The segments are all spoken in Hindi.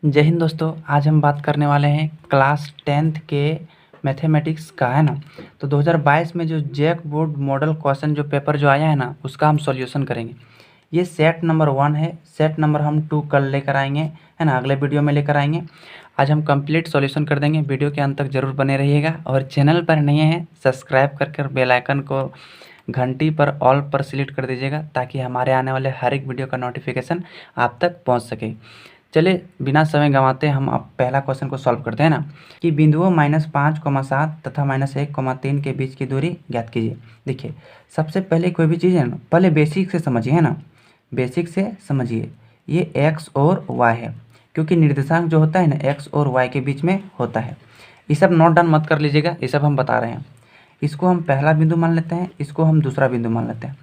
जय हिंद दोस्तों। आज हम बात करने वाले हैं क्लास 10th के मैथमेटिक्स का, है ना। तो 2022 में जो जैक बोर्ड मॉडल क्वेश्चन जो पेपर जो आया है ना, उसका हम सॉल्यूशन करेंगे। ये सेट नंबर 1 है, सेट नंबर हम 2 कल लेकर आएंगे, है ना, अगले वीडियो में लेकर आएंगे। आज हम कंप्लीट सॉल्यूशन कर देंगे। वीडियो के अंत तक जरूर बने रहिएगा और चैनल पर नए हैं सब्सक्राइब कर बेल आइकन को घंटी पर ऑल पर सिलेक्ट कर दीजिएगा, ताकि हमारे आने वाले हर एक वीडियो का नोटिफिकेशन आप तक पहुंच सके। चलिए बिना समय गंवाते हम अब पहला क्वेश्चन को सॉल्व करते हैं ना, कि बिंदुओं -5,7 तथा -1,3 के बीच की दूरी ज्ञात कीजिए। देखिए, सबसे पहले कोई भी चीज़ है ना, पहले बेसिक से समझिए, है ना, बेसिक से समझिए। ये x और y है, क्योंकि निर्देशांक जो होता है ना x और y के बीच में होता है। ये सब नोट डाउन मत कर लीजिएगा, ये सब हम बता रहे हैं। इसको हम पहला बिंदु मान लेते हैं, इसको हम दूसरा बिंदु मान लेते हैं।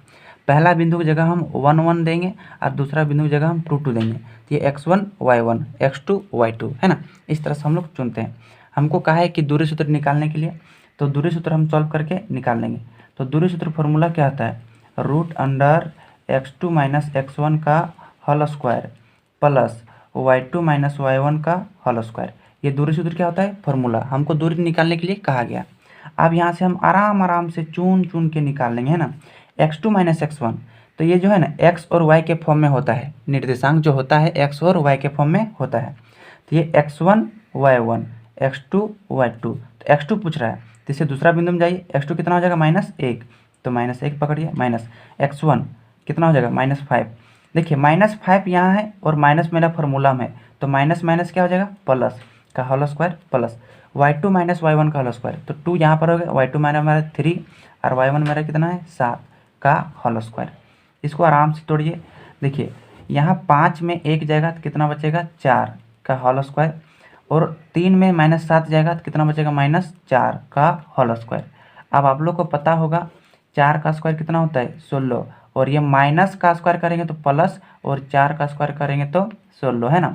पहला बिंदु की जगह हम 1 1 देंगे और दूसरा बिंदु की जगह हम 2 2 देंगे। तो ये x1 y1 x2 y2, है ना। इस तरह से हम लोग चुनते हैं। हमको कहा है कि दूरी सूत्र निकालने के लिए, तो दूरी सूत्र हम सॉल्व करके निकाल लेंगे। तो दूरी सूत्र फॉर्मूला क्या आता है, √x2 - x1 का whole square plus y2 - y1 का होल स्क्वायर। ये दूरी सूत्र क्या होता है, फॉर्मूला। हमको दूरी निकालने के लिए कहा गया। अब यहाँ से हम आराम से चुन चुन के निकाल लेंगे, है ना। x2 - x1, तो ये जो है ना x और y के फॉर्म में होता है। निर्देशांक जो होता है x और y के फॉर्म में होता है। तो ये x1 y1 x2 y2, तो x2 पूछ रहा है, तो इसे दूसरा बिंदु में जाइए। x2 कितना हो जाएगा, -1, तो -1 पकड़िए, माइनस x1 कितना हो जाएगा, -5। देखिए -5 यहाँ है और माइनस मेरा फॉर्मूला में है, तो माइनस माइनस क्या हो जाएगा, प्लस का whole square plus y2 - y1 का होल स्क्वायर। तो 2 यहाँ पर हो गया, y2 मेरा 3 और y1 मेरा कितना है 7 का होल स्क्वायर। इसको आराम से तोड़िए। देखिए यहाँ 5 में 1 जाएगा तो कितना बचेगा, 4 का होल स्क्वायर, और 3 में -7 जाएगा तो कितना बचेगा, -4 का होल स्क्वायर। अब आप लोग को पता होगा 4 का स्क्वायर कितना होता है, 16, और ये माइनस का स्क्वायर करेंगे तो प्लस, और 4 का स्क्वायर करेंगे तो 16, है ना।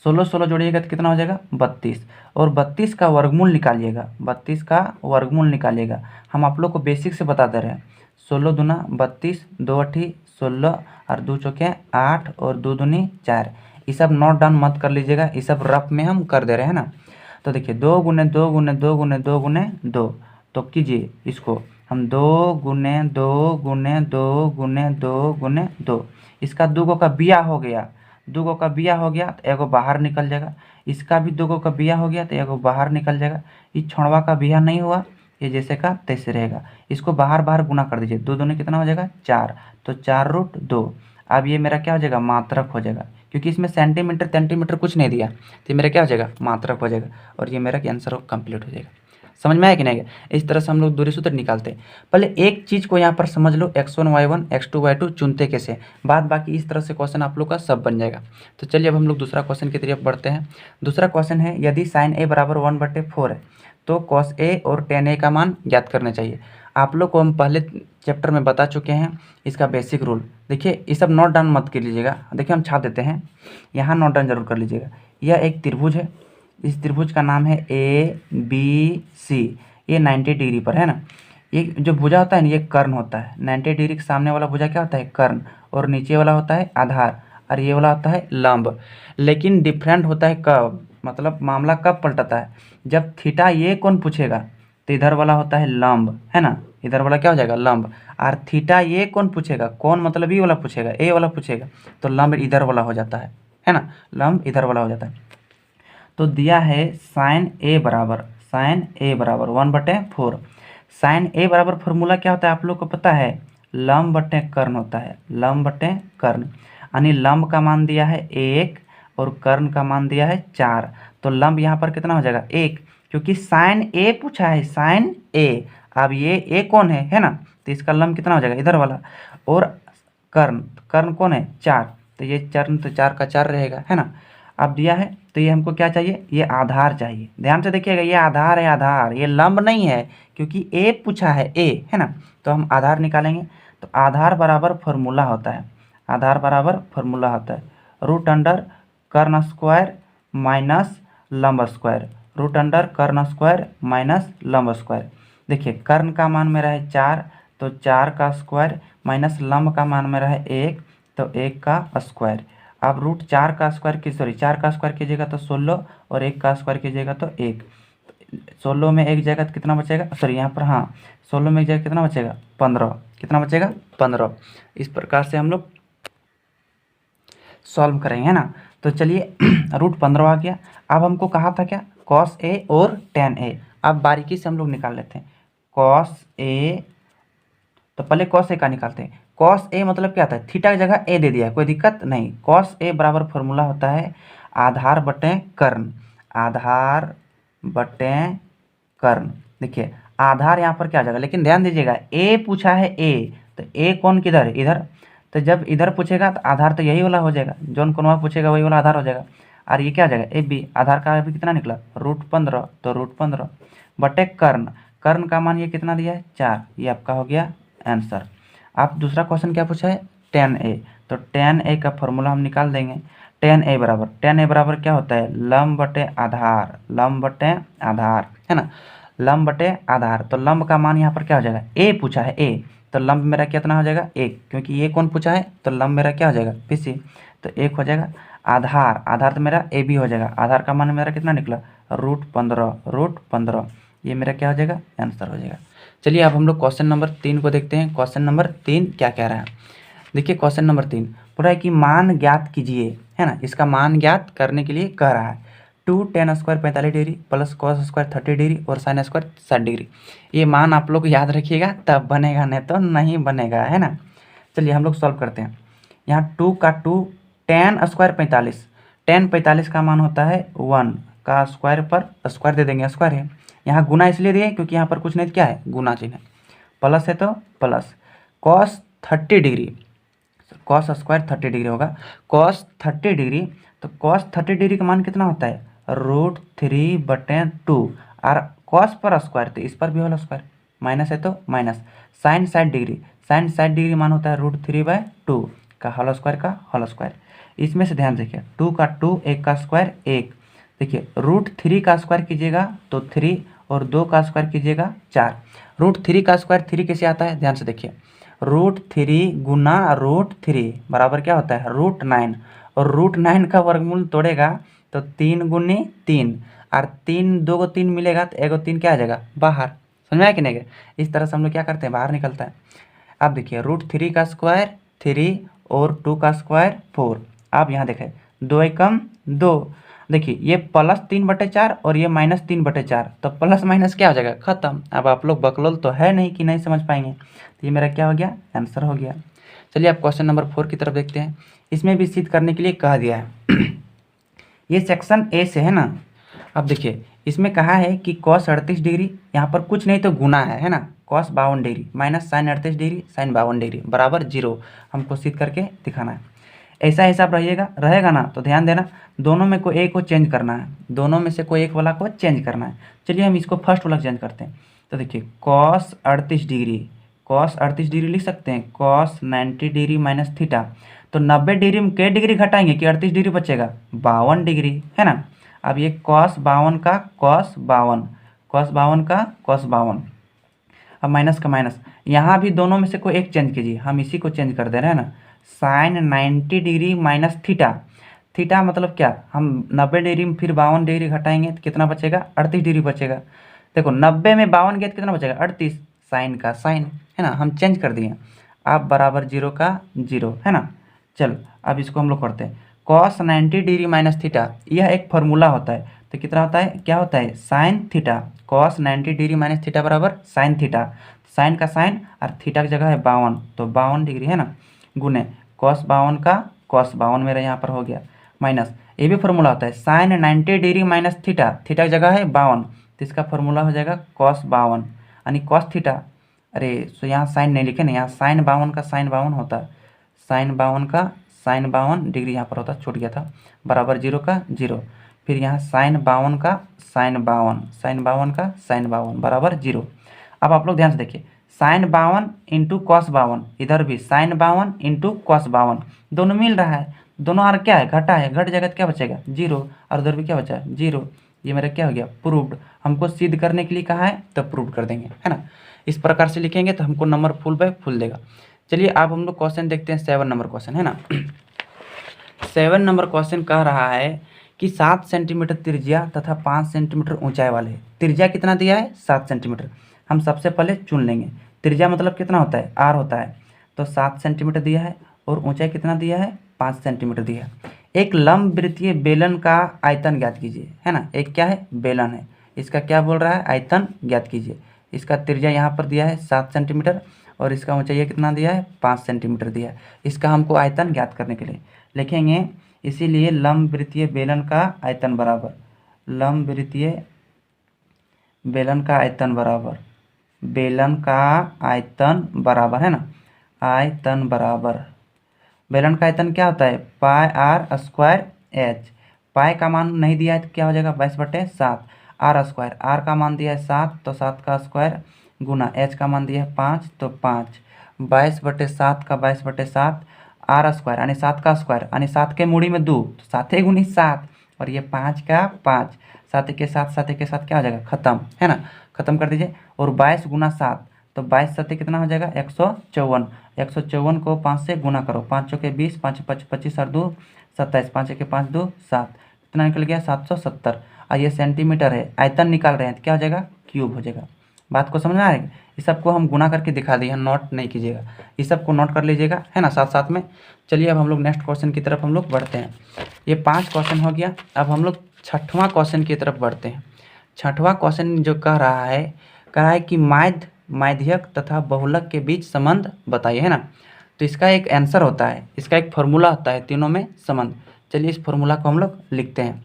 16 16 जोड़िएगा तो कितना हो जाएगा, 32, और 32 का वर्गमूल निकालिएगा, 32 का वर्गमूल निकालिएगा। हम आप लोग को बेसिक से बता दे रहे हैं। 16 दूना 32, 2 8 16 और 2 चौके 8 और 2 दूनी 4। ये सब नोट डाउन मत कर लीजिएगा, ये सब रफ में हम कर दे रहे हैं ना। तो देखिए 2 गुने 2 गुने 2 गुने 2 गुने 2, तो कीजिए इसको हम 2 गुने 2 गुने 2 गुने 2 गुने 2। इसका 2 का बिया हो गया, 2 का बिया हो गया तो एगो बाहर निकल जाएगा। इसका भी 2 का बिया हो गया तो एगो बाहर निकल जाएगा। ये छोड़वा का बिया नहीं हुआ, ये जैसे का तैसे रहेगा। इसको बाहर बाहर गुना कर दीजिए, 2 दूनी कितना हो जाएगा, 4, तो 4√2। अब ये मेरा क्या हो जाएगा, मात्रक हो जाएगा, क्योंकि इसमें सेंटीमीटर सेंटीमीटर कुछ नहीं दिया, तो ये मेरा क्या हो जाएगा, मात्रक हो जाएगा, और ये मेरा आंसर कंप्लीट हो जाएगा। समझ में आया कि नहीं? इस तरह से हम लोग दूरी सूत्र निकालते हैं। पहले एक चीज़ को यहाँ पर समझ लो, x1 y1 x2 y2 चुनते कैसे, बाद बाकी इस तरह से क्वेश्चन आप लोग का सब बन जाएगा। तो चलिए अब हम लोग दूसरा क्वेश्चन की तरफ बढ़ते हैं। दूसरा क्वेश्चन है, यदि sin a बराबर 1/4 है तो cos a और tan a का मान ज्ञात करना चाहिए। आप लोग को हम पहले चैप्टर में बता चुके हैं इसका बेसिक रूल। देखिए ये सब नोट डाउन मत कर लीजिएगा, देखिए हम छाप देते हैं, यहाँ नोट डाउन जरूर कर लीजिएगा। यह एक त्रिभुज है, इस त्रिभुज का नाम है ABC। ये 90 डिग्री पर है ना। ये जो भुजा होता है ना, ये कर्ण होता है। 90 डिग्री के सामने वाला भुजा क्या होता है, कर्ण, और नीचे वाला होता है आधार, और ये वाला होता है लंब। लेकिन डिफरेंट होता है कब, मतलब मामला कब पलटता है, जब थीटा ये कौन पूछेगा तो इधर वाला होता है लंब, है ना। इधर वाला क्या हो जाएगा, लंब। और थीटा ये कौन पूछेगा, कौन मतलब ये वाला पूछेगा, ए वाला पूछेगा, तो लंब इधर वाला हो जाता है ना, लंब इधर वाला हो जाता है। तो दिया है sin a बराबर 1/4। sin a बराबर फॉर्मूला क्या होता है आप लोग को पता है, लंब बटे कर्ण होता है, लंब बटे कर्ण। यानी लंब का मान दिया है 1 और कर्ण का मान दिया है 4, तो लंब यहाँ पर कितना हो जाएगा, 1, क्योंकि sin a पूछा है, sin a। अब ये a कौन है ना, तो इसका लंब कितना हो जाएगा, इधर वाला, और कर्ण, कर्ण कौन है, 4, तो ये कर्ण तो 4 का 4 रहेगा, है ना। अब दिया है तो ये हमको क्या चाहिए, ये आधार चाहिए। ध्यान से देखिएगा, ये आधार है, आधार, ये लंब नहीं है, क्योंकि ए पूछा है, ए है ना। तो हम आधार निकालेंगे, तो आधार बराबर फॉर्मूला होता है, आधार बराबर फॉर्मूला होता है √अंडर कर्ण स्क्वायर माइनस लंब स्क्वायर, √अंडर कर्ण स्क्वायर माइनस लंब स्क्वायर। देखिए कर्ण का मान मेरा है 4, तो 4 का स्क्वायर, माइनस लंब का मान मेरा है 1, तो 1 का स्क्वायर। आप रूट 4 का स्क्वायर की 4 का स्क्वायर कीजिएगा तो 16 और 1 का स्क्वायर कीजिएगा तो 1। 16 में एक जाएगा तो कितना बचेगा, यहाँ पर हाँ 16 में एक जाएगा कितना बचेगा 15। कितना बचेगा 15। इस प्रकार से हम लोग सॉल्व करेंगे, है ना। तो चलिए रूट 15 आ गया। अब हमको कहा था क्या, कॉस ए और टेन ए। अब बारीकी से हम लोग निकाल लेते हैं कॉस ए। तो पहले कॉस ए का निकालते हैं। कॉस ए मतलब क्या आता है, थीटा की जगह ए दे दिया है, कोई दिक्कत नहीं। कॉस ए बराबर फॉर्मूला होता है आधार बटे कर्ण। आधार बटे कर्ण। देखिए आधार यहाँ पर क्या आ जाएगा, लेकिन ध्यान दीजिएगा ए पूछा है ए, तो ए कौन किधर है, इधर। तो जब इधर पूछेगा तो आधार तो यही वाला हो जाएगा, जौन कोनवा पूछेगा वही वाला आधार हो जाएगा। और ये क्या आ जाएगा ए बी। आधार का अभी कितना निकला रूट 15, तो रूट 15 बटे कर्ण। कर्ण का मान ये कितना दिया है 4। ये आपका हो गया आंसर। आप दूसरा क्वेश्चन क्या पूछा है टेन ए। तो टेन ए का फॉर्मूला हम निकाल देंगे। टेन ए बराबर क्या होता है लंब बटे आधार। लंब बटे आधार है ना, लंब बटे आधार। तो लंब का मान यहाँ पर क्या हो जाएगा, ए पूछा है ए, तो लंब मेरा कितना हो जाएगा 1, क्योंकि ये कौन पूछा है, तो लंब मेरा क्या हो जाएगा पीसी, तो 1 हो जाएगा। आधार तो मेरा ए बी हो जाएगा। आधार का मान मेरा कितना निकला रूट 15। ये मेरा क्या हो जाएगा आंसर हो जाएगा। चलिए अब हम लोग क्वेश्चन नंबर 3 को देखते हैं। क्वेश्चन नंबर 3 क्या कह रहा है, देखिए क्वेश्चन नंबर 3 पूरा है कि मान ज्ञात कीजिए, है ना। इसका मान ज्ञात करने के लिए कह रहा है 2 tan square 45 degree plus cos square 30 degree और sin स्क्वायर 60 डिग्री। ये मान आप लोग याद रखिएगा तब बनेगा, नहीं तो नहीं बनेगा, है ना। चलिए हम लोग सॉल्व करते हैं। यहाँ 2 का 2 tan स्क्वायर 45। tan 45 का मान होता है 1 का स्क्वायर पर स्क्वायर दे देंगे, स्क्वायर है। यहाँ गुना इसलिए दिए क्योंकि यहाँ पर कुछ नहीं, क्या है गुना चिन्ह है। प्लस है तो plus cos 30 degree, cos square 30 degree होगा। cos 30 डिग्री, तो cos 30 डिग्री का मान कितना होता है रूट 3 बटे 2। और cos पर स्क्वायर तो इस पर भी होल स्क्वायर, माइनस है तो minus. Sine 60 degree, sine 60 degree मान होता है रूट 3 बाय 2 का होल स्क्वायर का होल स्क्वायर। इसमें से ध्यान देखिए 2 का 2 1 का स्क्वायर 1। देखिए रूट 3 का स्क्वायर कीजिएगा तो 3 और 2 का स्क्वायर कीजिएगा 4। रूट 3 का स्क्वायर 3 कैसे आता है, ध्यान से देखिए रूट 3 गुना रूट 3 बराबर क्या होता है रूट 9। और रूट 9 का वर्गमूल तोड़ेगा तो 3 गुनी 3, और 3 2 को 3 मिलेगा तो 1 3 क्या आ जाएगा बाहर। समझ में आया कि नहीं। इस तरह से हम लोग क्या करते हैं बाहर निकलता है। अब देखिए रूट 3 का स्क्वायर 3 और 2 का स्क्वायर 4। आप यहाँ देखें 2 एकम 2। देखिए ये प्लस 3/4 और ये माइनस 3/4, तो प्लस माइनस क्या हो जाएगा खत्म। अब आप लोग बकलोल तो है नहीं कि नहीं समझ पाएंगे, तो ये मेरा क्या हो गया आंसर हो गया। चलिए आप क्वेश्चन नंबर 4 की तरफ देखते हैं। इसमें भी सिद्ध करने के लिए कहा गया है ये सेक्शन ए से है ना। अब देखिए इसमें कहा है कि cos 38 डिग्री, यहाँ पर कुछ नहीं तो गुना है ना, cos 52 degree minus sin 38 degree sin 52 degree बराबर 0। हमको सिद्ध करके दिखाना है। ऐसा हिसाब रहेगा ना, तो ध्यान देना दोनों में कोई एक को चेंज करना है, दोनों में से कोई एक वाला को चेंज करना है। चलिए हम इसको फर्स्ट वाला चेंज करते हैं। तो देखिए cos 38 डिग्री, cos 38 डिग्री लिख सकते हैं cos 90 डिग्री माइनस थीटा। तो 90 डिग्री में कै डिग्री घटाएंगे कि 38 डिग्री बचेगा 52 डिग्री, है ना। अब ये cos 52 का cos 52, cos 52 का cos 52। अब माइनस का माइनस, यहाँ भी दोनों में से कोई एक चेंज कीजिए, हम इसी को चेंज कर दे रहे हैं ना। Sine 90 degree minus theta, theta मतलब क्या, हम 90 डिग्री में फिर 52 डिग्री घटाएंगे तो कितना बचेगा 38 डिग्री बचेगा। देखो 90 में 52 गया तो कितना बचेगा 38, साइन का साइन, है ना, हम चेंज कर दिए। अब बराबर 0 का 0, है ना। चलो अब इसको हम लोग करते हैं cos 90 डिग्री माइनस थीटा, यह एक फार्मूला होता है। तो कितना होता है, क्या होता है sine theta, cos 90 degree minus theta बराबर साइन थीटा। साइन का साइन और थीटा की जगह है 52, तो 52 डिग्री, है ना, गुने cos 52 का cos 52 मेरा यहाँ पर हो गया माइनस। ये भी फार्मूला होता है sine 90 degree minus theta, theta की जगह है 52, तो इसका फार्मूला हो जाएगा cos 52 यानी cos थीटा। अरे तो यहाँ साइन नहीं लिखे ना, यहाँ साइन 52 का साइन 52 होता है, साइन 52 का साइन 52 डिग्री यहाँ पर होता, छूट गया था, बराबर 0 का 0। फिर यहाँ साइन 52 का साइन 52, साइन 52 का साइन 52 बराबर 0। अब आप लोग ध्यान से देखिए साइन 52 इंटू कॉस 52, इधर भी साइन 52 इंटू कॉस 52, दोनों मिल रहा है, दोनों और क्या है घटा है, घट जाएगा तो क्या बचेगा 0, और उधर भी क्या बचा 0। ये मेरा क्या हो गया प्रूव्ड। हमको सिद्ध करने के लिए कहा है तो प्रूव कर देंगे, है ना। इस प्रकार से लिखेंगे तो हमको नंबर फुल बाय फुल देगा। चलिए अब हम लोग क्वेश्चन देखते हैं 7 नंबर क्वेश्चन, है ना। 7 नंबर क्वेश्चन कह रहा है कि 7 सेंटीमीटर त्रिज्या तथा 5 सेंटीमीटर ऊंचाई वाले, त्रिज्या कितना दिया है 7 सेंटीमीटर। हम सबसे पहले चुन लेंगे त्रिज्या मतलब कितना होता है r होता है, तो 7 सेंटीमीटर दिया है और ऊंचाई कितना दिया है 5 सेंटीमीटर दिया है। एक लंबवृत्तीय बेलन का आयतन ज्ञात कीजिए, है ना। एक क्या है बेलन है, इसका क्या बोल रहा है आयतन ज्ञात कीजिए। इसका त्रिज्या यहाँ पर दिया है 7 सेंटीमीटर और इसका ऊंचाई कितना दिया है 5 सेंटीमीटर दिया है। इसका हमको आयतन ज्ञात करने के लिए लिखेंगे, इसीलिए लंबवृत्तीय बेलन का आयतन बराबर, लंबवृत्तीय बेलन का आयतन बराबर, बेलन का आयतन बराबर, है ना, आयतन बराबर, बेलन का आयतन क्या होता है पाई आर स्क्वायर एच। पाई का मान नहीं दिया है तो क्या हो जाएगा 22/7, आर स्क्वायर, आर का मान दिया है 7 तो 7 का स्क्वायर गुना एच का मान दिया है 5 तो 5, 22/7 का 22/7 आर स्क्वायर यानी 7 का स्क्वायर यानी 7 के मूड़ी में 2 तो 7 गुनी 7 और ये 5 का 5, 7 के साथ 7 के साथ क्या हो जाएगा खत्म, है ना, खत्म कर दीजिए। और 22 गुना 7 तो 22 7 कितना हो जाएगा 154, 154 को 5 से गुना करो, 5 चौके 20, 5 5 25 और 2 27, 5 के 5 2 7, कितना निकल गया 770। और ये सेंटीमीटर है, आयतन निकाल रहे हैं तो क्या हो जाएगा क्यूब हो जाएगा। बात को समझ में आ रही है। इस सबको हम गुना करके दिखा दिए हैं, नोट नहीं कीजिएगा, इस सबको नोट कर लीजिएगा, है ना, साथ साथ में। चलिए अब हम लोग नेक्स्ट क्वेश्चन की तरफ हम लोग बढ़ते हैं। ये 5 क्वेश्चन हो गया, अब हम लोग 6वां क्वेश्चन की तरफ बढ़ते हैं। 6वां क्वेश्चन जो कह रहा है कि माध्य, माध्यक तथा बहुलक के बीच संबंध बताइए, है ना। तो इसका एक आंसर होता है, इसका एक फॉर्मूला होता है तीनों में संबंध। चलिए इस फॉर्मूला को हम लोग लिखते हैं।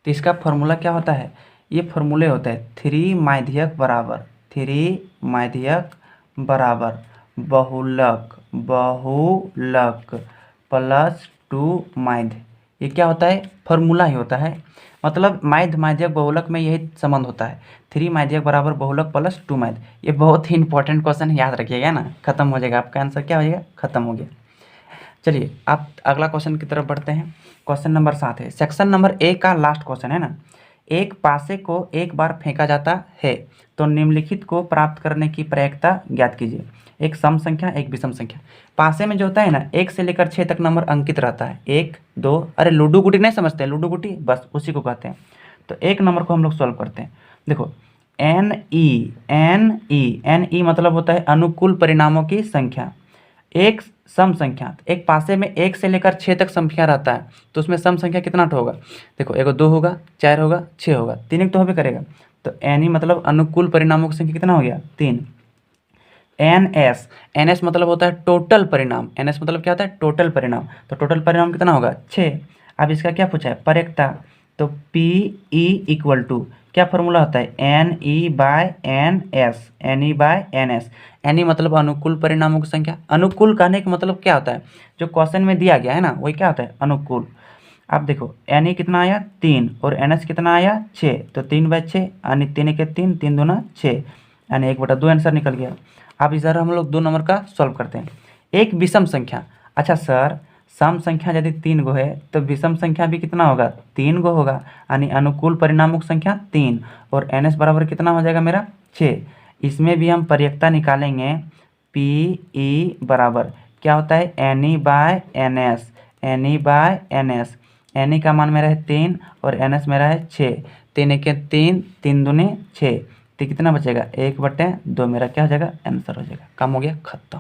तो इसका फॉर्मूला क्या होता है, ये फॉर्मूले होते हैं 3 माध्यक बराबर, 3 माध्यक बराबर बहुलक, बहुलक प्लस 2 माध्य। ये क्या होता है फॉर्मूला ही होता है, मतलब माध्य माध्यक बहुलक में यही संबंध होता है, 3 माध्यक बराबर बहुलक प्लस 2 माध्य। ये बहुत ही इंपॉर्टेंट क्वेश्चन है, याद रखिएगा ना, खत्म हो जाएगा आपका आंसर, क्या हो जाएगा खत्म हो गया। चलिए आप अगला क्वेश्चन की तरफ बढ़ते हैं। क्वेश्चन नंबर 7 है, सेक्शन नंबर ए का लास्ट क्वेश्चन है ना। एक पासे को एक बार फेंका जाता है तो निम्नलिखित को प्राप्त करने की प्रयत्नता ज्ञात कीजिए। एक सम संख्या एक विषम संख्या, पासे में जो होता है ना 1 से लेकर 6 तक नंबर अंकित रहता है, 1 2, अरे लूडो गुटी नहीं समझते, लूडो गुटी बस उसी को कहते हैं। तो एक नंबर को हम लोग सॉल्व करते हैं। देखो एन ई मतलब होता है अनुकूल परिणामों की संख्या। एक सम संख्या, एक पासे में 1 से लेकर 6 तक संख्या रहता है तो उसमें सम संख्या कितना होगा, देखो एगो 2 होगा, 4 होगा, 6 होगा, 3 एक तो हो भी करेगा। तो एन ई मतलब अनुकूल परिणामों की संख्या कितना हो गया 3। एन एस मतलब होता है टोटल परिणाम, एन एस मतलब क्या होता है टोटल परिणाम, तो टोटल परिणाम कितना होगा 6। अब इसका क्या पूछा है प्रयेकता, तो पी ई इक्वल टू क्या फॉर्मूला होता है N E by N S, N E by N S. N E मतलब अनुकूल परिणामों की संख्या, अनुकूल कहने का मतलब क्या होता है जो क्वेश्चन में दिया गया है ना वही क्या होता है अनुकूल। अब देखो एन ई कितना आया 3 और एन एस कितना आया 6, तो 3/6 यानी 3 के 3, 3 दूना 6 यानी 1/2 आंसर निकल गया। अब इधर हम लोग 2 नंबर का सॉल्व करते हैं। एक विषम संख्या, अच्छा सर सम संख्या यदि 3 गो है तो विषम संख्या भी कितना होगा 3 गो होगा, यानी अनुकूल परिणामों की संख्या 3 और एन एस बराबर कितना हो जाएगा मेरा 6। इसमें भी हम प्रयेकता निकालेंगे, पी ई बराबर क्या होता है N E by N S, N E by N S. N E का मान मेरा है 3 और एन एस मेरा है 6, 3 के 3, 3 दूनी 6, तो कितना बचेगा 1/2 मेरा क्या हो जाएगा आंसर हो जाएगा। काम हो गया खत्म,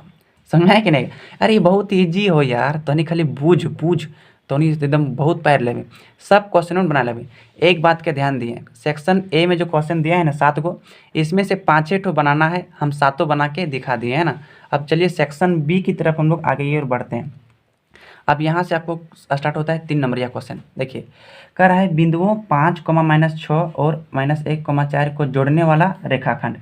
समझ में है कि नहीं। अरे ये बहुत ईजी हो यार, तो खाली बूझ तो एकदम बहुत पैर लेवे, सब क्वेश्चन बना लेवे। एक बात के ध्यान दिए, सेक्शन ए में जो क्वेश्चन दिया है ना 7 गो, इसमें से 5 ठो बनाना है, हम 7 बना के दिखा दिए है ना। अब चलिए सेक्शन बी की तरफ हम लोग आगे और बढ़ते हैं। अब यहाँ से आपको स्टार्ट होता है 3 नंबरिया क्वेश्चन। देखिए कह रहा है बिंदुओं 5, -6 और -1, 4 को जोड़ने वाला रेखाखंड।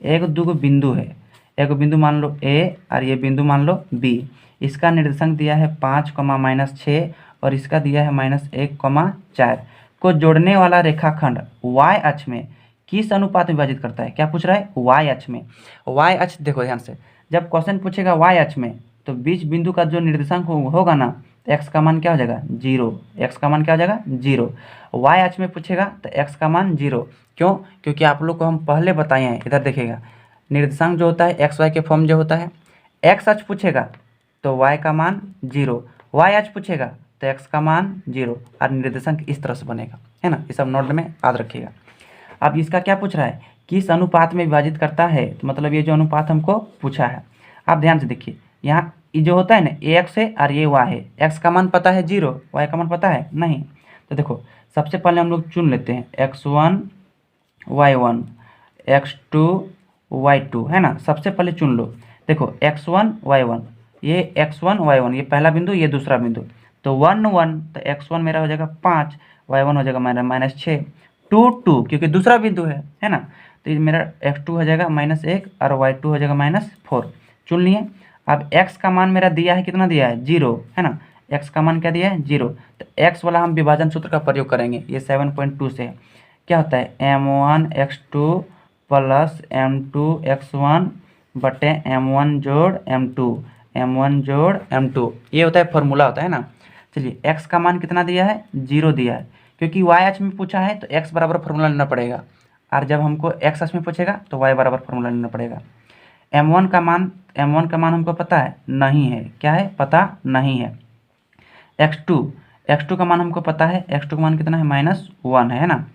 एक दूगो बिंदु है, एक बिंदु मान लो ए और ये बिंदु मान लो बी। इसका निर्देशांक दिया है 5, -6 और इसका दिया है -1, 4 को जोड़ने वाला रेखाखंड y अक्ष में किस अनुपात में विभाजित करता है। क्या पूछ रहा है y अक्ष में। y अक्ष देखो ध्यान से, जब क्वेश्चन पूछेगा y अक्ष में तो बीच बिंदु का जो निर्देशांक होगा ना तो x का मान क्या हो जाएगा 0, x का मान क्या हो जाएगा 0। y अक्ष में पूछेगा तो x का मान 0, क्यों, क्योंकि आप लोग को हम पहले बताए हैं, इधर देखिएगा निर्देशांक जो होता है एक्स वाई के फॉर्म जो होता है, एक्स अक्ष पूछेगा तो y का मान 0, y अक्ष पूछेगा तो x का मान 0 और निर्देशांक इस तरह से बनेगा, है ना। ये सब नोट में याद रखिएगा। अब इसका क्या पूछ रहा है, किस अनुपात में विभाजित करता है, तो मतलब ये जो अनुपात हमको पूछा है, आप ध्यान से देखिए। यहाँ ये जो होता है ना, ये x है और ये y है। x का मान पता है 0, y का मान पता है नहीं। तो देखो सबसे पहले हम लोग चुन लेते हैं x1 y1 x2 y2, है ना। सबसे पहले चुन लो, देखो x1 y1, ये x1 y1 ये पहला बिंदु, ये दूसरा बिंदु, तो 1 1, तो x1 मेरा हो जाएगा 5, y1 हो जाएगा मेरा -6, 2 2 क्योंकि दूसरा बिंदु है ना। तो ये मेरा x2 हो जाएगा -1 और y2 हो जाएगा -4। चुन लिए। अब x का मान मेरा दिया है, कितना दिया है 0, है ना। x का मान क्या दिया है 0, तो x वाला हम विभाजन सूत्र का प्रयोग करेंगे। ये 7.2 से क्या होता है m1 x2 plus m2 x1 बटे m1 जोड़ m2, ये होता है फॉर्मूला होता है ना। चलिए x का मान कितना दिया है 0 दिया है, क्योंकि y अक्ष में पूछा है तो x बराबर फॉर्मूला लेना पड़ेगा, और जब हमको x अक्ष में पूछेगा तो y बराबर फॉर्मूला लेना पड़ेगा। m1 का मान हमको पता है नहीं है, क्या है पता नहीं है। x2 का मान हमको पता है, x2 का मान कितना है -1 है ना,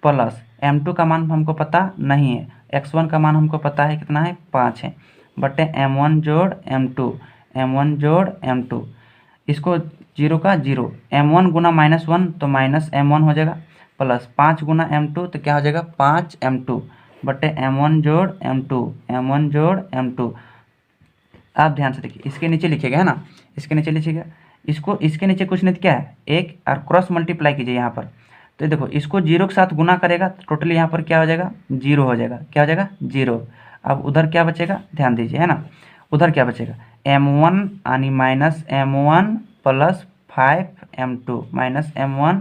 प्लस m2 का मान हमको पता नहीं है, x1 का मान हमको पता है कितना है 5 है, बटे m1 जोड़ m2, इसको 0 का 0, m1 गुना -1 तो -m1 हो जाएगा, प्लस 5 गुना m2 तो क्या हो जाएगा 5m2 बटे m1 जोड़ m2। आप ध्यान से देखिए, इसके नीचे लिखिएगा, है ना, इसके नीचे लिखिएगा, इसके नीचे कुछ नहीं क्या है 1 और क्रॉस मल्टीप्लाई कीजिए यहाँ पर। तो देखो इसको 0 के साथ गुना करेगा तो टोटल यहाँ पर क्या हो जाएगा 0 हो जाएगा, क्या हो जाएगा 0। अब उधर क्या बचेगा ध्यान दीजिए, है ना, उधर क्या बचेगा m1 यानी -m1 plus 5m2 -m1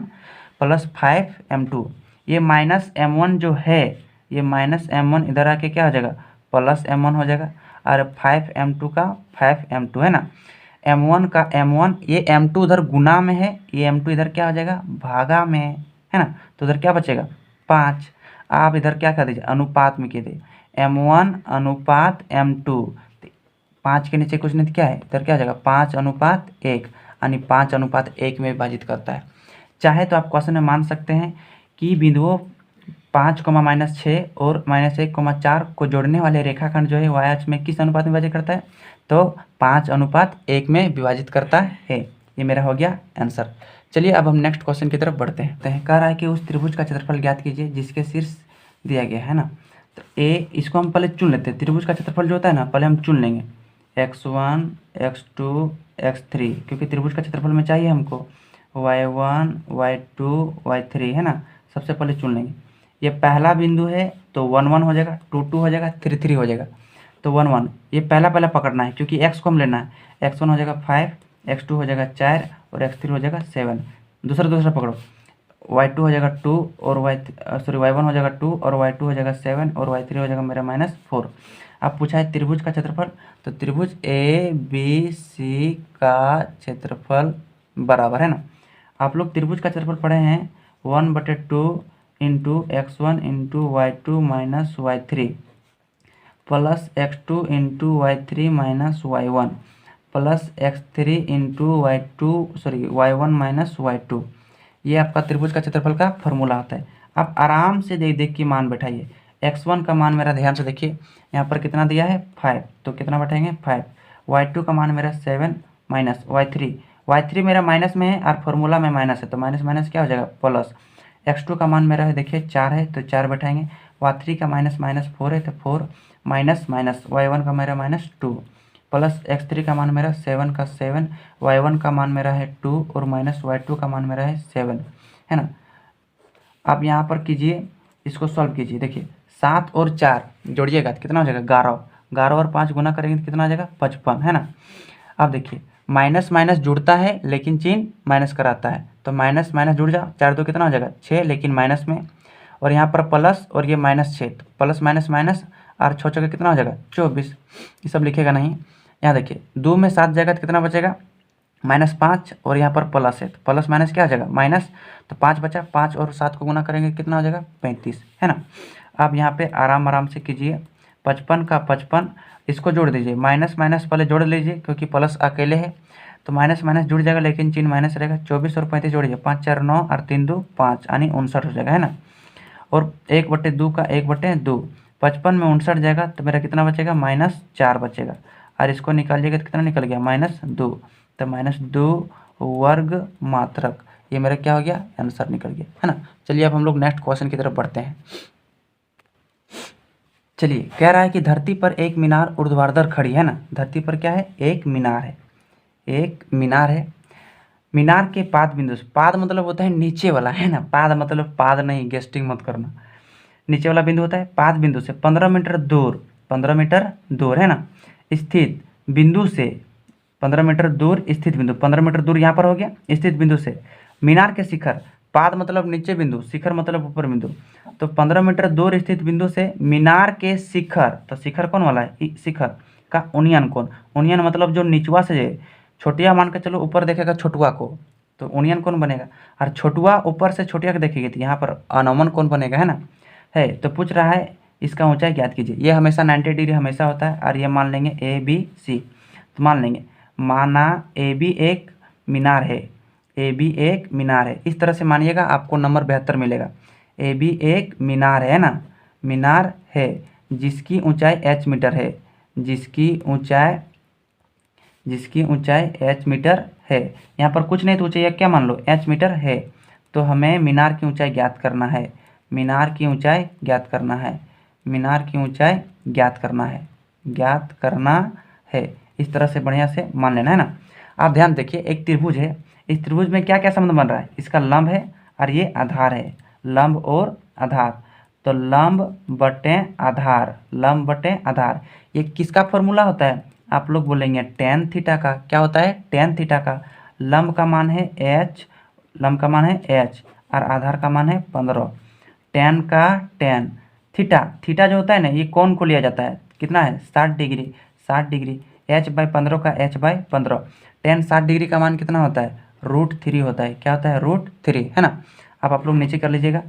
plus 5m2। ये -m1 जो है, ये -m1 इधर आके क्या हो जाएगा प्लस m1 हो जाएगा, और 5m2 का 5m2, है ना। m1 का m1, ये m2 उधर गुना में है, ये m2 इधर क्या हो जाएगा भागा में, है ना। तो उधर क्या बचेगा 5। आप इधर क्या कर दीजिए अनुपात में कीजिए m1 अनुपात m2, 5 के नीचे कुछ नहीं क्या है, इधर क्या हो जाएगा 5:1, यानी 5:1 में विभाजित करता है। चाहे तो आप क्वेश्चन में मान सकते हैं कि बिंदुओं 5, -6 और -1, 4 को जोड़ने वाले रेखाखंड जो है y अक्ष में किस अनुपात में विभाजित करता है, तो 5:1 में विभाजित करता है। ये मेरा हो गया आंसर। चलिए अब हम नेक्स्ट क्वेश्चन की तरफ बढ़ते हैं। कह रहा है कि उस त्रिभुज का क्षेत्रफल ज्ञात कीजिए जिसके शीर्ष दिया गया है ना। तो इसको हम पहले चुन लेते हैं। त्रिभुज का क्षेत्रफल जो होता है ना, पहले हम चुन लेंगे x1 x2 x3, क्योंकि त्रिभुज का क्षेत्रफल में चाहिए हमको y1 y2 y3, है ना। सबसे पहले चुन लेंगे, ये पहला बिंदु है तो 1 1 हो जाएगा, 2 2 हो जाएगा, 3 3 हो जाएगा, तो 1 1 ये पहला पकड़ना है क्योंकि x को हम लेना है। x1 हो जाएगा 5, x2 हो जाएगा 4 और x3 हो जाएगा 7। दूसरा पकड़ो, y2 हो जाएगा 2 और y1 हो जाएगा 2 और y2 हो जाएगा 7 और y3 हो जाएगा मेरा -4। अब पूछा है त्रिभुज का क्षेत्रफल, तो त्रिभुज ABC का क्षेत्रफल बराबर, है ना। आप लोग त्रिभुज का क्षेत्रफल पढ़े हैं 1/2 into x1 into y2 minus y3 plus x2 into y3 minus y1 plus x3 into y1 minus y2। ये आपका त्रिभुज का क्षेत्रफल का फॉर्मूला होता है। आप आराम से देख के मान बैठाइए। x1 का मान मेरा ध्यान से देखिए, यहाँ पर कितना दिया है 5, तो कितना बैठाएंगे 5। y2 का मान मेरा 7 माइनस y3 मेरा माइनस में है और फॉर्मूला में माइनस है, तो माइनस माइनस क्या हो जाएगा प्लस। x2 का मान मेरा है देखिए 4 है, तो 4 बैठाएंगे। y3 का -4 है, तो 4 माइनस y1 का मेरा -2 प्लस x3 का मान मेरा 7 का 7, y1 का मान मेरा है 2 और माइनस y2 का मान मेरा है 7, है ना। आप यहाँ पर कीजिए, इसको सॉल्व कीजिए। देखिए 7 और 4 जोड़िएगा तो कितना हो जाएगा 11, 11 और 5 गुना करेंगे तो कितना आ जाएगा 55, है ना। अब देखिए माइनस माइनस जुड़ता है लेकिन चिन्ह माइनस कराता है, तो माइनस माइनस जुड़ जाओ, 4 2 कितना हो जाएगा 6 लेकिन माइनस में, और यहाँ पर प्लस और ये -6, तो प्लस माइनस माइनस और 6 6 कितना हो जाएगा 24। ये सब लिखेगा नहीं। यहाँ देखिए 2 में 7 जाएगा तो कितना बचेगा -5, और यहाँ पर प्लस है तो प्लस माइनस क्या हो जाएगा माइनस, तो 5 बचा, 5 और 7 को गुना करेंगे कितना हो जाएगा 35, है ना। आप यहाँ पे आराम से कीजिए, 55 का 55 इसको जोड़ दीजिए, माइनस माइनस पहले जोड़ लीजिए क्योंकि प्लस अकेले है, तो माइनस माइनस जुड़ जाएगा लेकिन चिन्ह माइनस रहेगा। 24 और 35 जोड़िए, 5 4 9 और 3 2 5 यानी 59 हो जाएगा, है ना। और 1/2 का 1/2, 55 में 59 जाएगा तो मेरा कितना बचेगा, -4 बचेगा। और इसको निकालिएगा तो कितना निकल गया, -2। तो -2 वर्ग मात्रक, ये मेरा क्या हो गया, आंसर निकल गया, है ना। चलिए अब हम लोग नेक्स्ट क्वेश्चन की तरफ बढ़ते हैं। चलिए कह रहा है कि धरती पर एक मीनार ऊर्ध्वाधर खड़ी है ना। धरती पर क्या है, एक मीनार है, एक मीनार है। मीनार के पाद बिंदु से, पाद मतलब होता है नीचे वाला, है ना। पाद मतलब पाद नहीं, गेस्टिंग मत करना। नीचे वाला बिंदु होता है, पाद बिंदु से 15 मीटर दूर, 15 मीटर दूर, है ना, स्थित बिंदु से 15 मीटर दूर स्थित बिंदु, 15 मीटर दूर यहाँ पर हो गया, स्थित बिंदु से मीनार के शिखर, पाद मतलब नीचे बिंदु, शिखर मतलब ऊपर बिंदु, तो 15 मीटर दूर स्थित बिंदु से मीनार के शिखर, तो शिखर कौन वाला है, शिखर का उन्नयन कोण, उन्नयन मतलब जो निचवा से छोटिया मान के चलो ऊपर देखेगा छोटुआ को, तो उन्नयन कोण बनेगा। और छोटुआ ऊपर से छोटिया को देखेगी तो यहाँ पर अनमन कोण बनेगा, है ना। है तो पूछ रहा है इसका ऊंचाई ज्ञात कीजिए। ये हमेशा 90 डिग्री हमेशा होता है। और ये मान लेंगे ए बी सी, तो मान लेंगे, माना ए बी एक मीनार है, ए बी एक मीनार है, इस तरह से मानिएगा, आपको नंबर 72 मिलेगा। ए बी एक मीनार है ना, मीनार है जिसकी ऊंचाई h मीटर है, जिसकी ऊंचाई h मीटर है। यहाँ पर कुछ नहीं तो ऊंचाई क्या मान लो, h मीटर है। तो हमें मीनार की ऊंचाई ज्ञात करना है, मीनार की ऊंचाई ज्ञात करना है, मीनार की ऊंचाई ज्ञात करना है, ज्ञात करना है। इस तरह से बढ़िया से मान लेना, है ना। आप ध्यान देखिए, एक त्रिभुज है, इस त्रिभुज में क्या क्या संबंध बन रहा है, इसका लंब है और ये आधार है, लंब और आधार। तो लंब बटे आधार, लंब बटे आधार, ये किसका फॉर्मूला होता है, आप लोग बोलेंगे tan थीटा का। क्या होता है, tan थीटा का। लंब का मान है h, लंब का मान है h और आधार का मान है 15। tan का tan, थीटा, थीटा जो होता है ना, ये कोण को लिया जाता है, कितना है 60 डिग्री, 60 डिग्री, h/15 का h/15। tan 60 डिग्री का मान कितना होता है, √3 होता है। क्या होता है, √3, है ना। अब आप लोग नीचे कर लीजिएगा,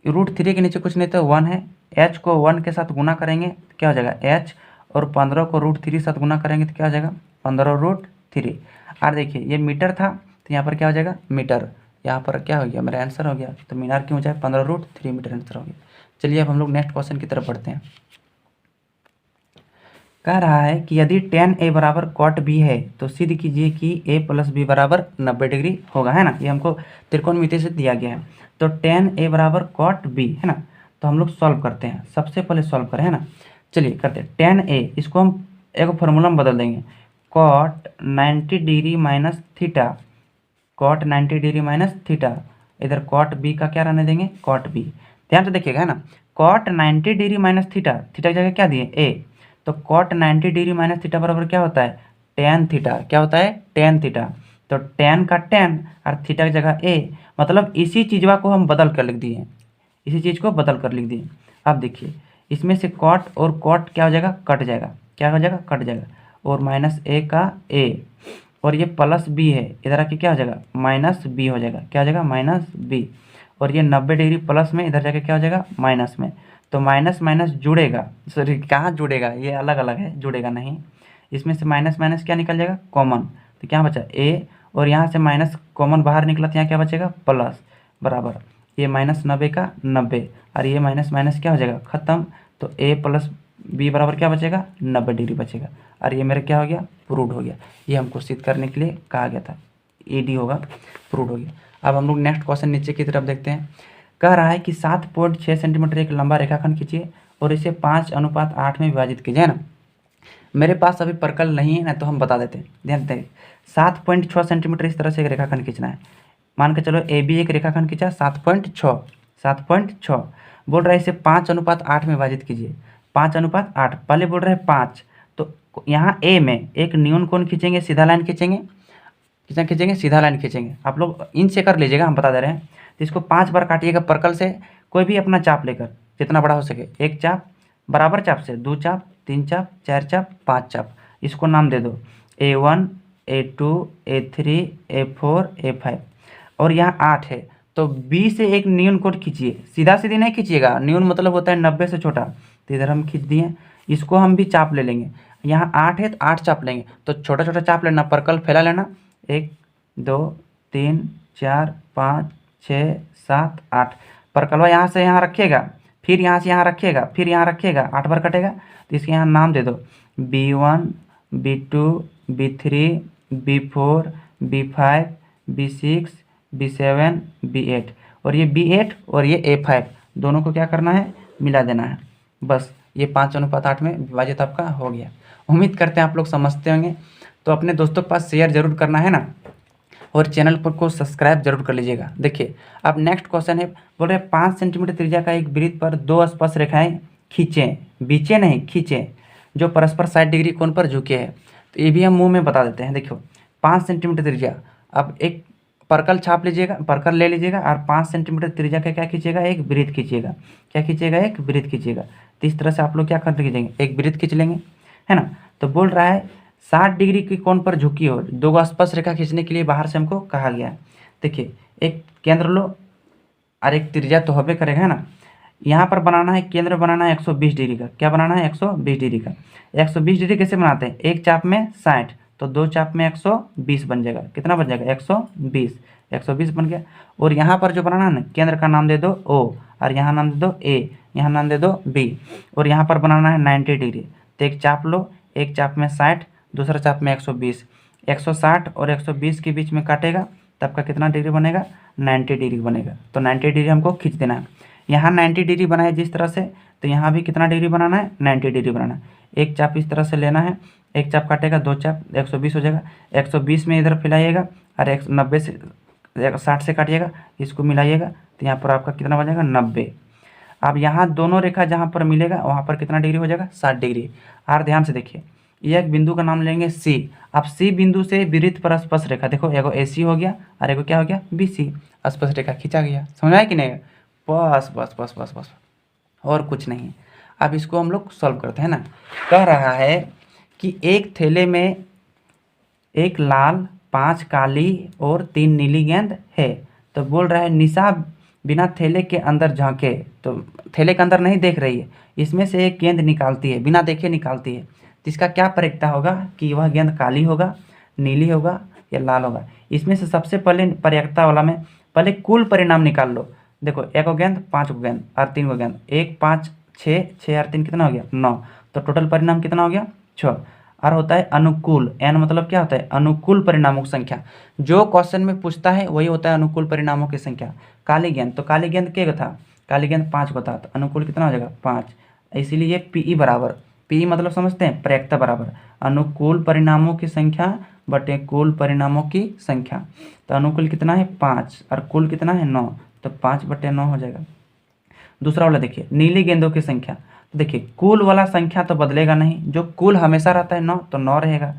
√3 के नीचे कुछ नहीं तो 1 है, h को 1 के साथ गुना करेंगे तो क्या हो जाएगा h, और 15 को √3 साथ गुना करेंगे तो क्या हो जाएगा 15√3। और देखिए ये मीटर था तो यहाँ पर क्या हो जाएगा मीटर, यहाँ पर क्या हो गया, मेरा आंसर हो गया। तो मीनार की ऊंचाई 15√3 मीटर आंसर हो गया। चलिए अब हम लोग नेक्स्ट क्वेश्चन की तरफ बढ़ते हैं। कह रहा है कि यदि tan a बराबर cot b है तो सिद्ध कीजिए कि a + b बराबर 90 डिग्री होगा, है ना। ये हमको त्रिकोणमिति से दिया गया है। तो tan a बराबर cot b, है ना। तो हम लोग सॉल्व करते हैं, सबसे पहले सॉल्व करें, है ना। चलिए करते हैं। tan a, इसको हम एक फॉर्मूला में बदल देंगे, cot 90 degree minus theta, cot 90 degree minus theta, इधर cot b का क्या रहने देंगे, cot b। ध्यान से देखिएगा, है ना। cot 90 degree minus theta, theta की जगह क्या दिए a, तो cot 90 डिग्री माइनस थीटा बराबर क्या होता है, tan थीटा। क्या होता है, tan थीटा। तो tan का tan और थीटा की जगह a, मतलब इसी चीज़वा को हम बदल कर लिख दिए, इसी चीज़ को बदल कर लिख दिए। अब देखिए इसमें से cot और cot क्या हो जाएगा, कट जाएगा, क्या हो जाएगा, कट जाएगा, और -a का a, और ये +b है, इधर आके क्या हो जाएगा, -b हो जाएगा। क्या हो जाएगा, -b, और ये 90 डिग्री प्लस में, इधर जाके क्या हो जाएगा, माइनस में। तो माइनस माइनस जुड़ेगा, सॉरी कहाँ जुड़ेगा, ये अलग अलग है, जुड़ेगा नहीं। इसमें से माइनस माइनस क्या निकल जाएगा, कॉमन, तो क्या बचा a, और यहाँ से माइनस कॉमन बाहर निकला तो यहाँ क्या बचेगा, प्लस, बराबर ये -90 का 90, और ये माइनस माइनस क्या हो जाएगा, ख़त्म। तो a + b बराबर क्या बचेगा, 90 डिग्री बचेगा। और ये मेरा क्या हो गया, प्रूव्ड हो गया। ये हमको सिद्ध करने के लिए कहा गया था, ed होगा, प्रूव्ड हो गया। अब हम लोग नेक्स्ट क्वेश्चन नीचे की तरफ देखते हैं। कह रहा है कि 7.6 सेंटीमीटर एक लंबा रेखाखंड खींचिए और इसे 5:8 में विभाजित कीजिए, है ना। मेरे पास अभी पर्कल नहीं है ना, तो हम बता देते हैं, ध्यान दें। 7.6 सेंटीमीटर इस तरह से एक रेखाखंड खींचना है। मान के चलो ए बी एक रेखाखंड खींचा 7.6 बोल रहा है इसे 5:8 में विभाजित कीजिए। 5:8, पहले बोल रहे हैं 5, तो यहाँ ए में एक न्यून कोण खींचेंगे, सीधा लाइन खींचेंगे, कितना खींचेंगे, सीधा लाइन खींचेंगे। आप लोग इनसे कर लीजिएगा, हम बता दे रहे हैं। तो इसको 5 बार काटिएगा पर्कल से, कोई भी अपना चाप लेकर जितना बड़ा हो सके, एक चाप, बराबर चाप से 2 चाप, 3 चाप, 4 चाप, 5 चाप। इसको नाम दे दो A1, A2, A3, A4, A5, और यहाँ 8 है। तो B से एक न्यून कोण खींचिए, सीधा सीधी नहीं खींचिएगा, न्यून मतलब होता है 90 से छोटा, तो इधर हम खींच दिए। इसको हम भी चाप ले लेंगे, यहाँ 8 है तो 8 चाप लेंगे, तो छोटा छोटा चाप लेना, पर्कल फैला लेना, 1 2 3 4 5 6 7 8। परकलवा यहाँ से यहाँ रखिएगा, फिर यहाँ से यहाँ रखिएगा, फिर यहाँ रखिएगा, 8 बार कटेगा। तो इसके यहाँ नाम दे दो B1 B2 B3 B4 B5 B6 B7 B8, और ये B8 और ये A5 दोनों को क्या करना है, मिला देना है। बस ये 5:8 में विभाजित आपका हो गया। उम्मीद करते हैं आप लोग समझते होंगे। तो अपने दोस्तों के पास शेयर जरूर करना है ना, और चैनल पर को सब्सक्राइब जरूर कर लीजिएगा। देखिए अब नेक्स्ट क्वेश्चन है, बोल रहे 5 सेंटीमीटर त्रिज्या का एक वृत्त पर 2 स्पर्श रेखाएं खींचें, बीचे नहीं खींचें, जो परस्पर 60 डिग्री कोण पर झुके हैं। तो ये भी हम मुंह में बता देते हैं। देखो 5 सेंटीमीटर त्रिज्या, अब एक पर्कल छाप लीजिएगा, पर्कल ले लीजिएगा और 5 सेंटीमीटर त्रिज्या का क्या खींचिएगा, एक वृत्त खींचिएगा। क्या खींचिएगा, एक वृत्त खींचिएगा। तो इस तरह से आप लोग क्या कर खींचेंगे, एक वृत्त खींच लेंगे, है ना। तो बोल रहा है 60 डिग्री के कोण पर झुकी हो, 2 स्पर्श रेखा खींचने के लिए बाहर से हमको कहा गया है। देखिए एक केंद्र लो और एक त्रिज्या तो होबे करेगा, है ना। यहाँ पर बनाना है, केंद्र बनाना है 120 डिग्री का। क्या बनाना है, 120 डिग्री का। 120 डिग्री कैसे बनाते हैं, एक चाप में 60 तो 2 चाप में 120 बन जाएगा। कितना बन जाएगा, 120 बन गया। और यहाँ पर जो बनाना है ना, केंद्र का नाम दे दो O, और यहाँ नाम दे दो A, यहाँ नाम दे दो B, और यहाँ पर बनाना है 90 डिग्री। तो एक चाप लो, एक चाप में 60, दूसरा चाप में 120, 160 और 120 के बीच में काटेगा, तब का कितना डिग्री बनेगा, 90 डिग्री बनेगा। तो 90 डिग्री हमको खींच देना है। यहाँ 90 डिग्री बनाए जिस तरह से, तो यहाँ भी कितना डिग्री बनाना है, 90 डिग्री बनाना है। एक चाप इस तरह से लेना है, एक चाप काटेगा, 2 चाप 120 हो जाएगा। 120 में इधर फैलाइएगा और 90 से 60 से काटिएगा, इसको मिलाइएगा, तो यहाँ पर आपका कितना बनेगा, 90। अब यहाँ दोनों रेखा जहाँ पर मिलेगा वहाँ पर कितना डिग्री हो जाएगा, 60 डिग्री। और ध्यान से देखिए, एक बिंदु का नाम लेंगे C। अब C बिंदु से वृत्त पर स्पर्श रेखा, देखो एगो AC हो गया और एगो क्या हो गया, BC। स्पर्श रेखा खींचा गया, समझ आया कि नहीं। बस बस बस बस बस, और कुछ नहीं। अब इसको हम लोग सॉल्व करते हैं ना। कह रहा है कि एक थैले में एक लाल, 5 काली और 3 नीली गेंद है। तो बोल रहा है निशा बिना थैले के अंदर झांके, तो थैले के अंदर नहीं देख रही है, इसमें से एक गेंद निकालती है, बिना देखे निकालती है। तो इसका क्या प्रयोक्ता होगा कि वह गेंद काली होगा, नीली होगा या लाल होगा। इसमें से सबसे पहले प्रयोक्ता वाला में पहले कुल परिणाम निकाल लो। देखो एक गेंद, 5 गेंद और 3 गेंद, 1 5 6, 6 और 3 कितना हो गया, 9। तो टोटल परिणाम कितना हो गया, 6। और होता है अनुकूल, n मतलब क्या होता है, अनुकूल परिणामों की संख्या। जो क्वेश्चन में पूछता है वही होता है अनुकूल परिणामों की संख्या। काली गेंद, तो काली गेंद क्या था, काली गेंद 5 को था, तो अनुकूल कितना हो जाएगा, 5। इसीलिए PE बराबर, PE मतलब समझते हैं, प्रयोक्ता बराबर अनुकूल परिणामों की संख्या बटे कुल परिणामों की संख्या। तो अनुकूल कितना है, 5 और कुल कितना है, 9, तो 5/9 हो जाएगा। दूसरा वाला देखिए, नीली गेंदों की संख्या। तो देखिए कुल वाला संख्या तो बदलेगा नहीं, जो कुल हमेशा रहता है 9, तो 9 रहेगा।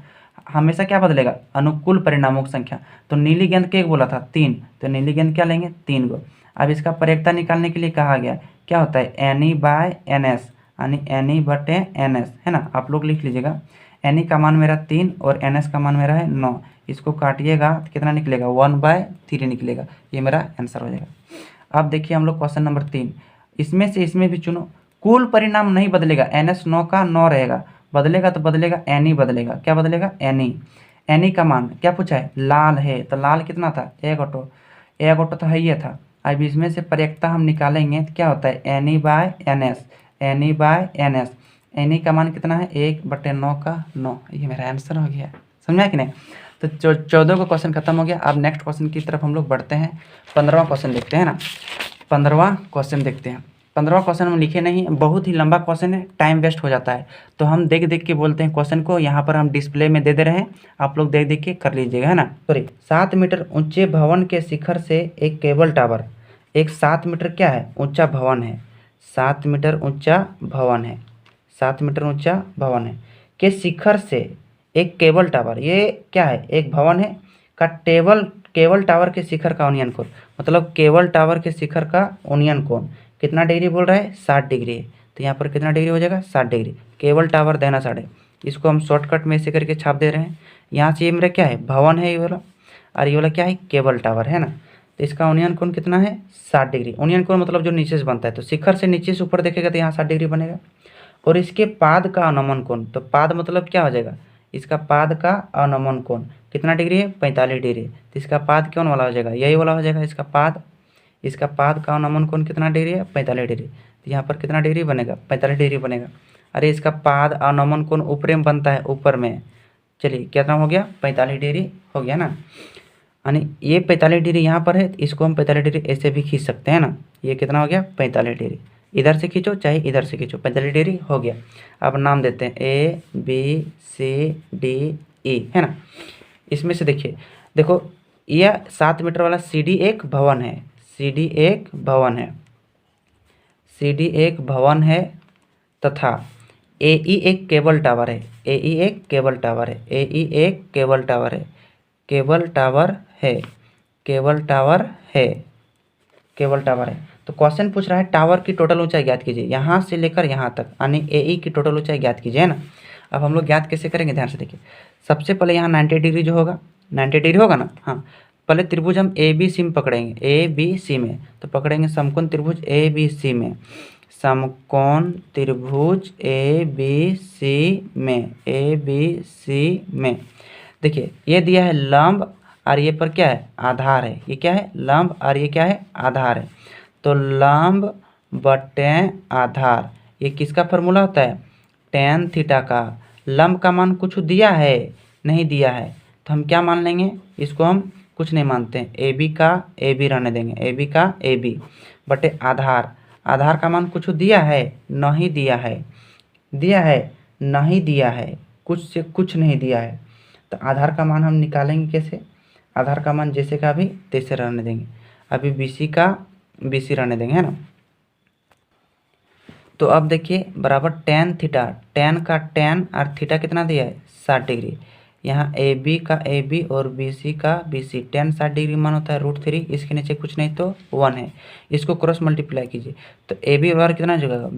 हमेशा क्या बदलेगा, अनुकूल परिणामों की संख्या। तो नीली गेंद के बोला था 3, तो नीली गेंद क्या लेंगे, 3 गो। अब इसका प्रयोक्ता निकालने के लिए कहा गया, क्या होता है, NE/NS, यानी NE/NS, है ना। आप लोग लिख लीजिएगा, NE का मान मेरा 3 और NS का मान मेरा है 9। इसको काटिएगा तो कितना निकलेगा, 1/3 निकलेगा। ये मेरा आंसर हो जाएगा। अब देखिए हम लोग क्वेश्चन नंबर 3, इसमें से इसमें भी चुनो। कुल परिणाम नहीं बदलेगा, NS 9 का 9 रहेगा, बदलेगा तो बदलेगा NE बदलेगा। क्या बदलेगा, NE का मान क्या पूछा है, लाल है, तो लाल कितना था, 1 ऑटो तो है ही था। अब इसमें से प्रयोक्ता हम निकालेंगे तो क्या होता है, NE/NS, NE/NS। NE का मान कितना है, 1/9 का 9। ये मेरा आंसर हो गया, समझा कि नहीं। तो 14 का क्वेश्चन खत्म हो गया। अब नेक्स्ट क्वेश्चन की तरफ हम लोग बढ़ते हैं। 15वां क्वेश्चन देखते हैं ना। 15वां क्वेश्चन देखते हैं। 15वां क्वेश्चन हम लिखे नहीं, बहुत ही लंबा क्वेश्चन है, टाइम वेस्ट हो जाता है, तो हम देख देख के बोलते हैं क्वेश्चन को। यहाँ पर हम डिस्प्ले में दे रहे हैं, आप लोग देख देख के कर लीजिएगा, है ना। सॉरी, 7 मीटर ऊंचे भवन के शिखर से एक केबल टावर, एक 7 मीटर क्या है, ऊंचा भवन है, 7 मीटर ऊंचा भवन है, 7 मीटर ऊंचा भवन है के शिखर से एक केबल टावर, ये क्या है, एक भवन है का केबल टावर के शिखर का ओनियन कोण, मतलब केबल टावर के शिखर का ओनियन कोण कितना डिग्री बोल रहा है, 60 डिग्री है। तो यहाँ पर कितना डिग्री हो जाएगा, 60 डिग्री। केबल टावर देना 60, इसको हम शॉर्टकट में ऐसे करके छाप दे रहे हैं। यहाँ से ये मेरा क्या है, भवन है ये वाला, और ये वाला क्या है, केबल टावर, है ना। तो इसका ओनियन कोण कितना है, 60 डिग्री। ओनियन कोण मतलब जो नीचे से बनता है, तो शिखर से नीचे से ऊपर देखेगा तो यहाँ 60 डिग्री बनेगा। और इसके पाद का अवनमन कोण, तो पाद मतलब क्या हो जाएगा, इसका पाद का अवनमन कोण कितना डिग्री है, 45 डिग्री। तो इसका पाद कौन वाला हो जाएगा, यही वाला हो जाएगा इसका पाद का अवनमन कोण कितना डिग्री है, 45 डिग्री। तो यहाँ पर कितना डिग्री बनेगा, 45 डिग्री बनेगा। अरे इसका पाद अवनमन कोण ऊपर में बनता है, ऊपर में। चलिए कितना हो गया, 45 डिग्री हो गया ना। यानी ये 45 डिग्री यहाँ पर है, तो इसको हम 45 डिग्री ऐसे भी खींच सकते हैं ना। ये कितना हो गया, 45 डिग्री। इधर से खींचो चाहे इधर से खींचो, 45 डिग्री हो गया। अब नाम देते हैं ABCDE, है ना। इसमें से देखिए, देखो यह 7 मीटर वाला CD एक भवन है, CD एक भवन है तथा AE एक केबल टावर है, AE एक केबल टावर है। तो क्वेश्चन पूछ रहा है टावर की टोटल ऊंचाई ज्ञात कीजिए, यहाँ से लेकर यहाँ तक, यानी AE की टोटल ऊंचाई ज्ञात कीजिए, है ना। अब हम लोग ज्ञात कैसे करेंगे, ध्यान से देखिए। सबसे पहले यहाँ 90 डिग्री जो होगा, 90 डिग्री होगा ना, हाँ। पहले त्रिभुज हम ABC में पकड़ेंगे, ABC में, तो पकड़ेंगे समकोण त्रिभुज ABC में, समकोण त्रिभुज ABC में। देखिए ये दिया है लंब और ये पर क्या है, आधार है। ये क्या है, लंब और ये क्या है, आधार है। तो लंब बटे आधार, ये किसका फॉर्मूला होता है, tan थीटा का। लंब का मान कुछ दिया है, नहीं दिया है, तो हम क्या मान लेंगे, इसको हम कुछ नहीं मानते हैं, AB का AB रहने देंगे, AB का AB बटे आधार। आधार का मान कुछ दिया है, नहीं दिया है, नहीं दिया है, कुछ से कुछ नहीं दिया है। तो आधार का मान हम निकालेंगे कैसे, आधार का मान जैसे का भी तैसे रहने देंगे। अभी BC का BC रहने देंगे, है ना। तो अब देखिए बराबर tan थीटा, tan का tan और थीटा कितना दिया है, 60 डिग्री। यहाँ AB का AB और BC का BC, tan 60 डिग्री मान होता है √3, इसके नीचे कुछ नहीं तो 1 है। इसको क्रॉस मल्टीप्लाई कीजिए तो AB बराबर कितना जगह,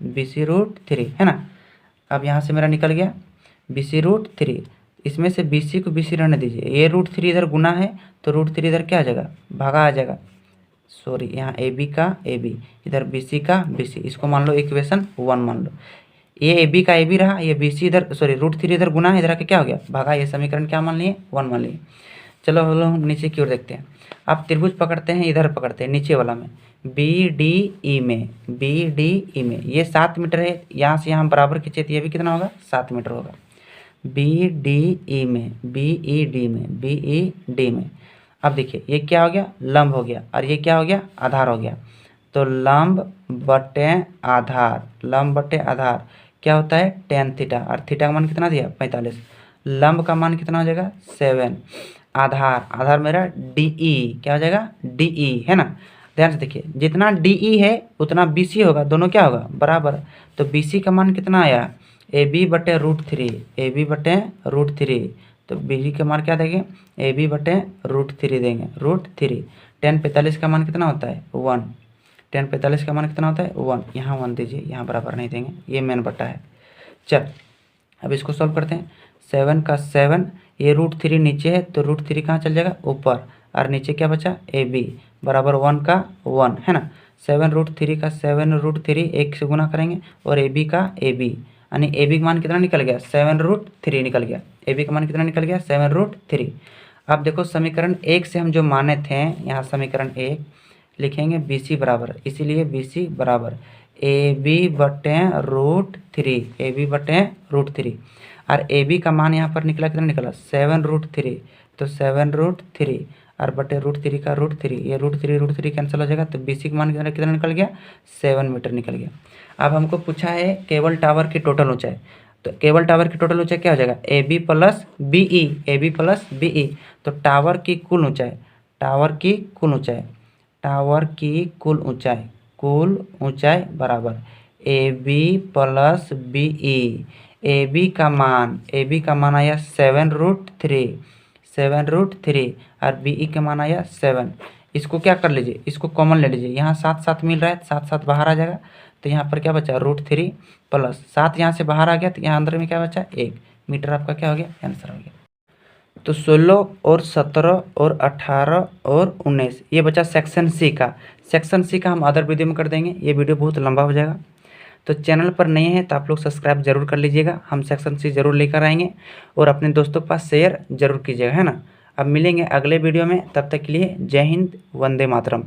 BC√3, है ना। अब यहाँ से मेरा निकल गया BC√3, इसमें से BC को BC रहने दीजिए। ये √3 इधर गुना है तो √3 इधर क्या आ जाएगा, भागा आ जाएगा। सॉरी, यहाँ AB का AB, इधर BC का BC, इसको मान लो इक्वेशन 1 मान लो। ये AB का AB रहा, ये BC इधर, सॉरी √3 इधर गुना है, इधर आके क्या हो गया, भागा। ये समीकरण क्या मान लिए, 1 मान लिए। चलो हम नीचे की ओर देखते हैं। अब त्रिभुज पकड़ते हैं, इधर पकड़ते हैं नीचे वाला में, BDE में ये 7 मीटर है, यहाँ से यहाँ बराबर खींचे तो ये भी कितना होगा, 7 मीटर होगा। BDE में, BED में। अब देखिए ये क्या हो गया, लंब हो गया, और ये क्या हो गया, आधार हो गया। तो लंब बटे आधार क्या होता है, tan थीटा, और थीटा का मान कितना दिया, 45। लंब का मान कितना हो जाएगा, 7। आधार मेरा DE क्या हो जाएगा, DE, है ना। ध्यान से देखिए, जितना DE है उतना BC होगा, दोनों क्या होगा, बराबर। तो BC का मान कितना आया, AB बटे √3, तो BC का मान क्या देंगे, AB बटे √3 देंगे, √3। tan 45 का मान कितना होता है, 1। tan 45 का मान कितना होता है, 1। यहाँ 1 दीजिए, यहाँ बराबर नहीं देंगे, ये मेन बटा है। चल अब इसको सॉल्व करते हैं। 7 का 7, ये √3 नीचे है तो √3 कहाँ चल जाएगा, ऊपर, और नीचे क्या बचा, AB बराबर 1 का 1, है ना। 7 √3 का 7 √3 1 से गुना करेंगे, और AB का AB, यानी AB का मान कितना निकल गया, 7√3 निकल गया। AB का मान कितना निकल गया, 7√3। अब देखो समीकरण 1 से हम जो माने थे, यहाँ समीकरण 1 लिखेंगे BC बराबर, इसीलिए BC बराबर AB बटे √3, और AB का मान यहाँ पर निकला, कितना निकला, 7√3। तो 7√3 और बटे √3 का √3, ये √3 कैंसिल हो जाएगा, तो BC का मान कितना निकल गया, 7 मीटर निकल गया। अब हमको पूछा है केबल टावर की टोटल ऊंचाई, तो केबल टावर की टोटल ऊंचाई क्या हो जाएगा, AB प्लस BE। तो टावर की कुल ऊंचाई बराबर AB प्लस BE। AB का मान आया 7√3, और BE का मान आया 7। इसको क्या कर लीजिए, इसको कॉमन ले लीजिए, यहाँ 7 मिल रहा है, 7 बाहर आ जाएगा, तो यहाँ पर क्या बचा, √3 प्लस 7 यहाँ से बाहर आ गया, तो यहाँ अंदर में क्या बचा, 1 मीटर। आपका क्या हो गया, आंसर हो गया। तो 16 और 17 और 18 और 19 ये बचा सेक्शन सी का। सेक्शन सी का हम अदर वीडियो में कर देंगे, ये वीडियो बहुत लंबा हो जाएगा। तो चैनल पर नए हैं तो आप लोग सब्सक्राइब जरूर कर लीजिएगा, हम सेक्शन सी जरूर लेकर आएंगे और अपने दोस्तों के पास शेयर जरूर कीजिएगा, है ना। अब मिलेंगे अगले वीडियो में, तब तक के लिए जय हिंद, वंदे मातरम।